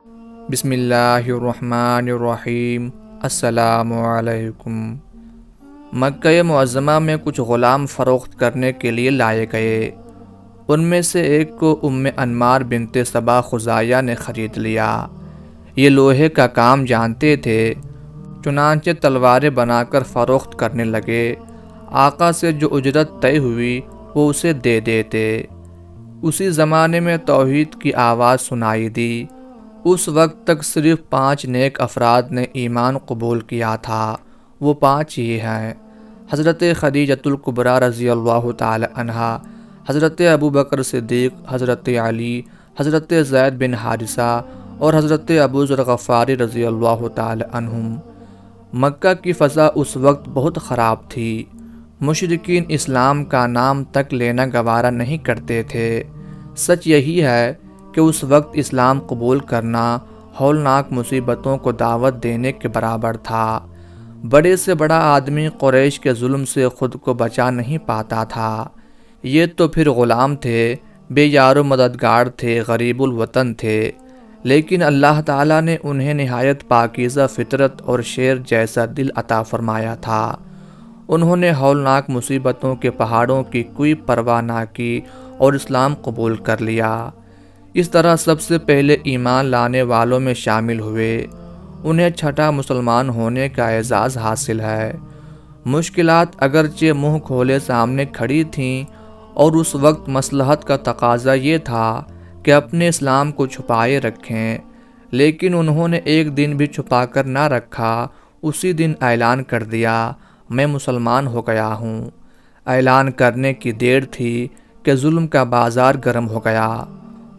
بسم اللہ الرحمن الرحیم۔ السلام علیکم۔ مکہ معظمہ میں کچھ غلام فروخت کرنے کے لیے لائے گئے۔ ان میں سے ایک کو انمار بنت صبا خزاعیہ نے خرید لیا۔ یہ لوہے کا کام جانتے تھے، چنانچہ تلواریں بنا کر فروخت کرنے لگے۔ آقا سے جو اجرت طے ہوئی وہ اسے دے دیتے۔ اسی زمانے میں توحید کی آواز سنائی دی۔ اس وقت تک صرف 5 نیک افراد نے ایمان قبول کیا تھا۔ وہ 5 ہی ہیں: حضرت خدیجۃ الکبریٰ رضی اللہ تعالی عنہا، حضرت ابوبکر صدیق، حضرت علی، حضرت زید بن حارثہ اور حضرت ابو ذر غفاری رضی اللہ تعالی عنہم۔ مکہ کی فضا اس وقت بہت خراب تھی۔ مشرکین اسلام کا نام تک لینا گوارا نہیں کرتے تھے۔ سچ یہی ہے کہ اس وقت اسلام قبول کرنا ہولناک مصیبتوں کو دعوت دینے کے برابر تھا۔ بڑے سے بڑا آدمی قریش کے ظلم سے خود کو بچا نہیں پاتا تھا۔ یہ تو پھر غلام تھے، بے یار و مددگار تھے، غریب الوطن تھے، لیکن اللہ تعالیٰ نے انہیں نہایت پاکیزہ فطرت اور شیر جیسا دل عطا فرمایا تھا۔ انہوں نے ہولناک مصیبتوں کے پہاڑوں کی کوئی پرواہ نہ کی اور اسلام قبول کر لیا۔ اس طرح سب سے پہلے ایمان لانے والوں میں شامل ہوئے۔ انہیں چھٹا مسلمان ہونے کا اعزاز حاصل ہے۔ مشکلات اگرچہ منہ کھولے سامنے کھڑی تھیں، اور اس وقت مصلحت کا تقاضا یہ تھا کہ اپنے اسلام کو چھپائے رکھیں، لیکن انہوں نے ایک دن بھی چھپا کر نہ رکھا۔ اسی دن اعلان کر دیا، میں مسلمان ہو گیا ہوں۔ اعلان کرنے کی دیر تھی کہ ظلم کا بازار گرم ہو گیا۔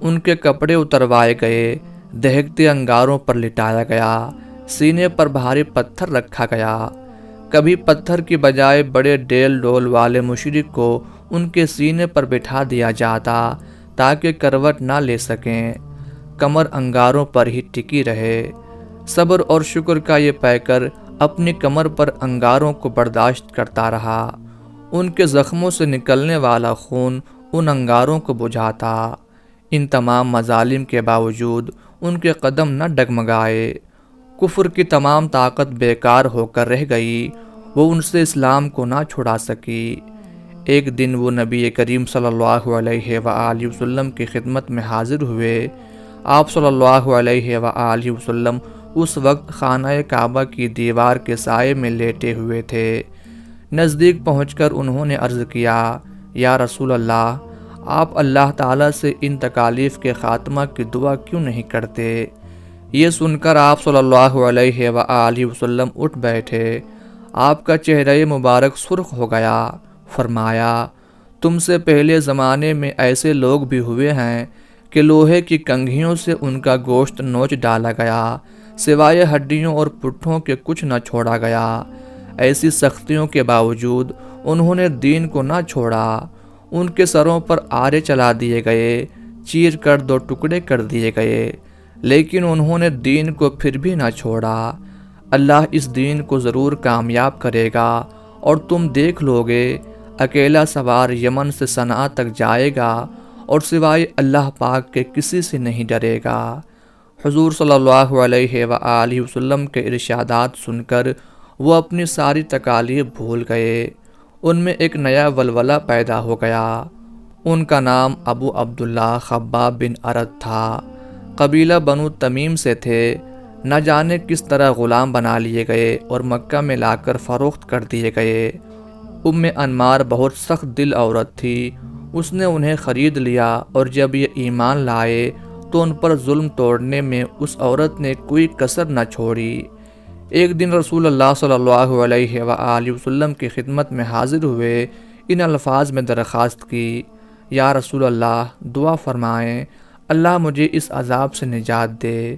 ان کے کپڑے اتروائے گئے، دہکتے انگاروں پر لٹایا گیا، سینے پر بھاری پتھر رکھا گیا۔ کبھی پتھر کی بجائے بڑے ڈیل ڈول والے مشرک کو ان کے سینے پر بٹھا دیا جاتا تاکہ کروٹ نہ لے سکیں، کمر انگاروں پر ہی ٹکی رہے۔ صبر اور شکر کا یہ پیکر اپنی کمر پر انگاروں کو برداشت کرتا رہا۔ ان کے زخموں سے نکلنے والا خون ان انگاروں کو بجھاتا۔ ان تمام مظالم کے باوجود ان کے قدم نہ ڈگمگائے۔ کفر کی تمام طاقت بیکار ہو کر رہ گئی، وہ ان سے اسلام کو نہ چھڑا سکی۔ ایک دن وہ نبی کریم صلی اللہ علیہ وآلہ وسلم کی خدمت میں حاضر ہوئے۔ آپ صلی اللہ علیہ وآلہ وسلم اس وقت خانہ کعبہ کی دیوار کے سائے میں لیٹے ہوئے تھے۔ نزدیک پہنچ کر انہوں نے عرض کیا، یا رسول اللہ، آپ اللہ تعالیٰ سے ان تکالیف کے خاتمہ کی دعا کیوں نہیں کرتے؟ یہ سن کر آپ صلی اللہ علیہ وآلہ وسلم اٹھ بیٹھے۔ آپ کا چہرہ مبارک سرخ ہو گیا۔ فرمایا، تم سے پہلے زمانے میں ایسے لوگ بھی ہوئے ہیں کہ لوہے کی کنگھیوں سے ان کا گوشت نوچ ڈالا گیا، سوائے ہڈیوں اور پٹھوں کے کچھ نہ چھوڑا گیا۔ ایسی سختیوں کے باوجود انہوں نے دین کو نہ چھوڑا۔ ان کے سروں پر آرے چلا دیے گئے، چیر کر 2 ٹکڑے کر دیے گئے، لیکن انہوں نے دین کو پھر بھی نہ چھوڑا۔ اللہ اس دین کو ضرور کامیاب کرے گا، اور تم دیکھ لو گے، اکیلا سوار یمن سے صنعا تک جائے گا اور سوائے اللہ پاک کے کسی سے نہیں ڈرے گا۔ حضور صلی اللہ علیہ وآلہ وسلم کے ارشادات سن کر وہ اپنی ساری تکالیف بھول گئے۔ ان میں ایک نیا ولولہ پیدا ہو گیا۔ ان کا نام ابو عبداللہ خباب بن ارد تھا۔ قبیلہ بنو تمیم سے تھے۔ نہ جانے کس طرح غلام بنا لیے گئے اور مکہ میں لا کر فروخت کر دیے گئے۔ انمار بہت سخت دل عورت تھی۔ اس نے انہیں خرید لیا، اور جب یہ ایمان لائے تو ان پر ظلم توڑنے میں اس عورت نے کوئی کسر نہ چھوڑی۔ ایک دن رسول اللہ صلی اللہ علیہ وآلہ وسلم کی خدمت میں حاضر ہوئے۔ ان الفاظ میں درخواست کی، یا رسول اللہ، دعا فرمائیں، اللہ مجھے اس عذاب سے نجات دے۔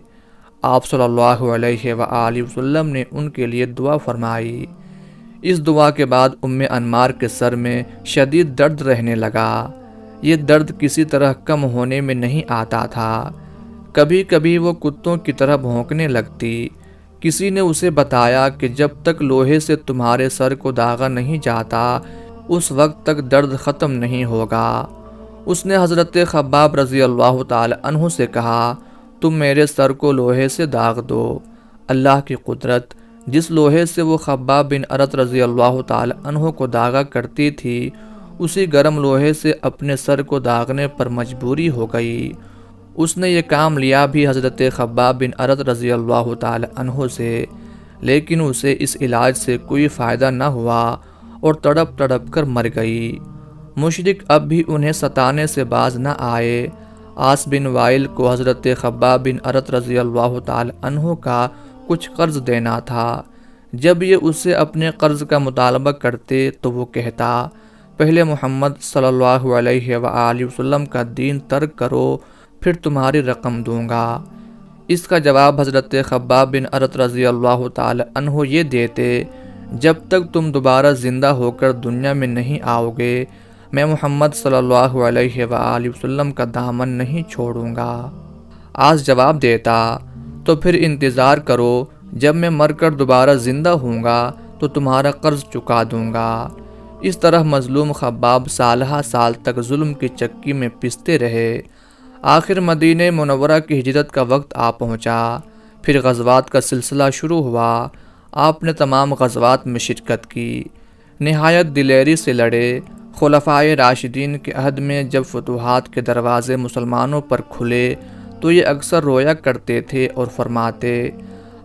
آپ صلی اللہ علیہ وآلہ وسلم نے ان کے لیے دعا فرمائی۔ اس دعا کے بعد انمار کے سر میں شدید درد رہنے لگا۔ یہ درد کسی طرح کم ہونے میں نہیں آتا تھا۔ کبھی کبھی وہ کتوں کی طرح بھونکنے لگتی۔ کسی نے اسے بتایا کہ جب تک لوہے سے تمہارے سر کو داغا نہیں جاتا، اس وقت تک درد ختم نہیں ہوگا۔ اس نے حضرت خباب رضی اللہ تعالی عنہ سے کہا، تم میرے سر کو لوہے سے داغ دو۔ اللہ کی قدرت، جس لوہے سے وہ خباب بن ارت رضی اللہ تعالی عنہ کو داغا کرتی تھی، اسی گرم لوہے سے اپنے سر کو داغنے پر مجبوری ہو گئی۔ اس نے یہ کام لیا بھی حضرت خباب بن ارت رضی اللہ تعالی عنہ سے، لیکن اسے اس علاج سے کوئی فائدہ نہ ہوا اور تڑپ تڑپ کر مر گئی۔ مشرک اب بھی انہیں ستانے سے باز نہ آئے۔ عاص بن وائل کو حضرت خباب بن ارت رضی اللہ تعالی عنہ کا کچھ قرض دینا تھا۔ جب یہ اس سے اپنے قرض کا مطالبہ کرتے تو وہ کہتا، پہلے محمد صلی اللہ علیہ وآلہ وسلم کا دین ترک کرو، پھر تمہاری رقم دوں گا۔ اس کا جواب حضرت خباب بن ارت رضی اللہ تعالی عنہ یہ دیتے، جب تک تم دوبارہ زندہ ہو کر دنیا میں نہیں آؤ گے، میں محمد صلی اللہ علیہ وآلہ وسلم کا دامن نہیں چھوڑوں گا۔ عاص جواب دیتا، تو پھر انتظار کرو، جب میں مر کر دوبارہ زندہ ہوں گا تو تمہارا قرض چکا دوں گا۔ اس طرح مظلوم خباب سالہ سال تک ظلم کی چکی میں پستے رہے۔ آخر مدینہ منورہ کی ہجرت کا وقت آ پہنچا۔ پھر غزوات کا سلسلہ شروع ہوا۔ آپ نے تمام غزوات میں شرکت کی، نہایت دلیری سے لڑے۔ خلفائے راشدین کے عہد میں جب فتوحات کے دروازے مسلمانوں پر کھلے تو یہ اکثر رویا کرتے تھے اور فرماتے،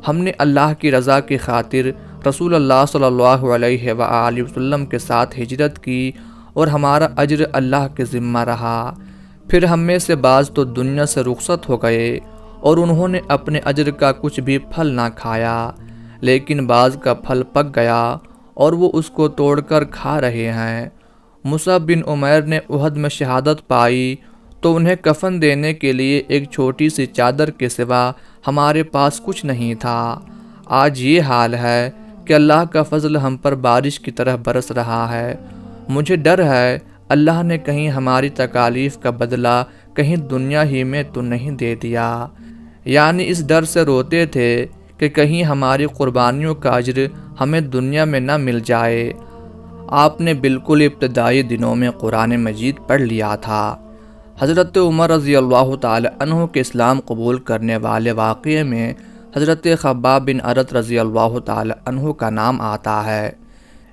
ہم نے اللہ کی رضا کی خاطر رسول اللہ صلی اللہ علیہ وآلہ وسلم کے ساتھ ہجرت کی اور ہمارا اجر اللہ کے ذمہ رہا۔ پھر ہم میں سے بعض تو دنیا سے رخصت ہو گئے اور انہوں نے اپنے اجر کا کچھ بھی پھل نہ کھایا، لیکن بعض کا پھل پک گیا اور وہ اس کو توڑ کر کھا رہے ہیں۔ مصعب بن عمیر نے احد میں شہادت پائی تو انہیں کفن دینے کے لیے ایک چھوٹی سی چادر کے سوا ہمارے پاس کچھ نہیں تھا۔ آج یہ حال ہے کہ اللہ کا فضل ہم پر بارش کی طرح برس رہا ہے۔ مجھے ڈر ہے اللہ نے کہیں ہماری تکالیف کا بدلہ کہیں دنیا ہی میں تو نہیں دے دیا۔ یعنی اس ڈر سے روتے تھے کہ کہیں ہماری قربانیوں کا اجر ہمیں دنیا میں نہ مل جائے۔ آپ نے بالکل ابتدائی دنوں میں قرآن مجید پڑھ لیا تھا۔ حضرت عمر رضی اللہ تعالی عنہ کے اسلام قبول کرنے والے واقعے میں حضرت خباب بن ارت رضی اللہ تعالی عنہ کا نام آتا ہے۔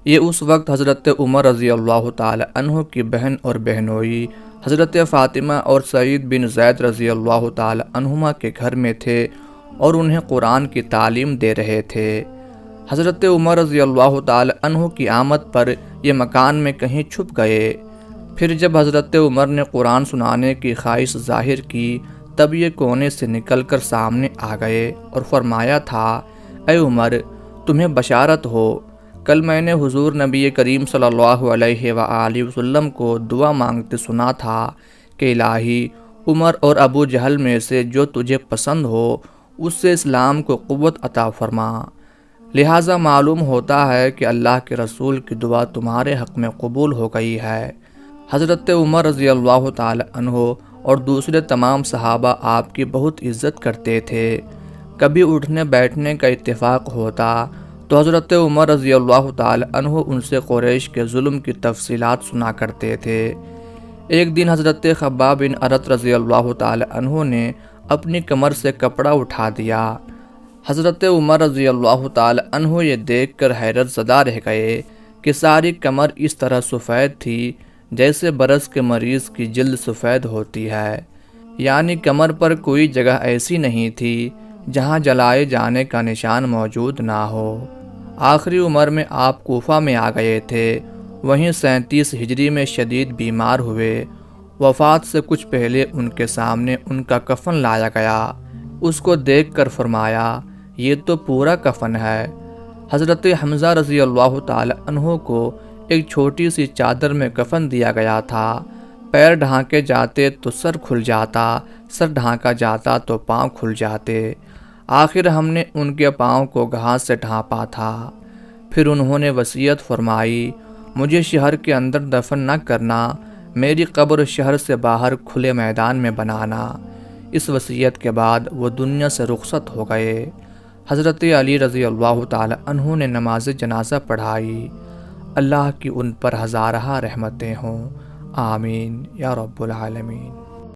یہ اس وقت حضرت عمر رضی اللہ تعالی عنہ کی بہن اور بہنوئی حضرت فاطمہ اور سعید بن زید رضی اللہ تعالی عنہما کے گھر میں تھے اور انہیں قرآن کی تعلیم دے رہے تھے۔ حضرت عمر رضی اللہ تعالی عنہ کی آمد پر یہ مکان میں کہیں چھپ گئے۔ پھر جب حضرت عمر نے قرآن سنانے کی خواہش ظاہر کی تب یہ کونے سے نکل کر سامنے آ گئے اور فرمایا تھا، اے عمر، تمہیں بشارت ہو، کل میں نے حضور نبی کریم صلی اللہ علیہ وآلہ وسلم کو دعا مانگتے سنا تھا کہ الہی، عمر اور ابو جہل میں سے جو تجھے پسند ہو اس سے اسلام کو قوت عطا فرما۔ لہٰذا معلوم ہوتا ہے کہ اللہ کے رسول کی دعا تمہارے حق میں قبول ہو گئی ہے۔ حضرت عمر رضی اللہ تعالی عنہ اور دوسرے تمام صحابہ آپ کی بہت عزت کرتے تھے۔ کبھی اٹھنے بیٹھنے کا اتفاق ہوتا تو حضرت عمر رضی اللہ تعالی عنہ ان سے قریش کے ظلم کی تفصیلات سنا کرتے تھے۔ ایک دن حضرت خباب بن ارت رضی اللہ تعالی عنہ نے اپنی کمر سے کپڑا اٹھا دیا۔ حضرت عمر رضی اللہ تعالی عنہ یہ دیکھ کر حیرت زدہ رہ گئے کہ ساری کمر اس طرح سفید تھی جیسے برس کے مریض کی جلد سفید ہوتی ہے، یعنی کمر پر کوئی جگہ ایسی نہیں تھی جہاں جلائے جانے کا نشان موجود نہ ہو۔ آخری عمر میں آپ کوفہ میں آ گئے تھے، وہیں 37 ہجری میں شدید بیمار ہوئے۔ وفات سے کچھ پہلے ان کے سامنے ان کا کفن لایا گیا۔ اس کو دیکھ کر فرمایا، یہ تو پورا کفن ہے۔ حضرت حمزہ رضی اللہ تعالی عنہ کو ایک چھوٹی سی چادر میں کفن دیا گیا تھا۔ پیر ڈھانکے جاتے تو سر کھل جاتا، سر ڈھانکا جاتا تو پاؤں کھل جاتے۔ آخر ہم نے ان کے پاؤں کو گھاس سے ڈھانپا تھا۔ پھر انہوں نے وصیت فرمائی، مجھے شہر کے اندر دفن نہ کرنا، میری قبر شہر سے باہر کھلے میدان میں بنانا۔ اس وصیت کے بعد وہ دنیا سے رخصت ہو گئے۔ حضرت علی رضی اللہ تعالی عنہ نے نماز جنازہ پڑھائی۔ اللہ کی ان پر ہزارہ رحمتیں ہوں، آمین یا رب العالمین۔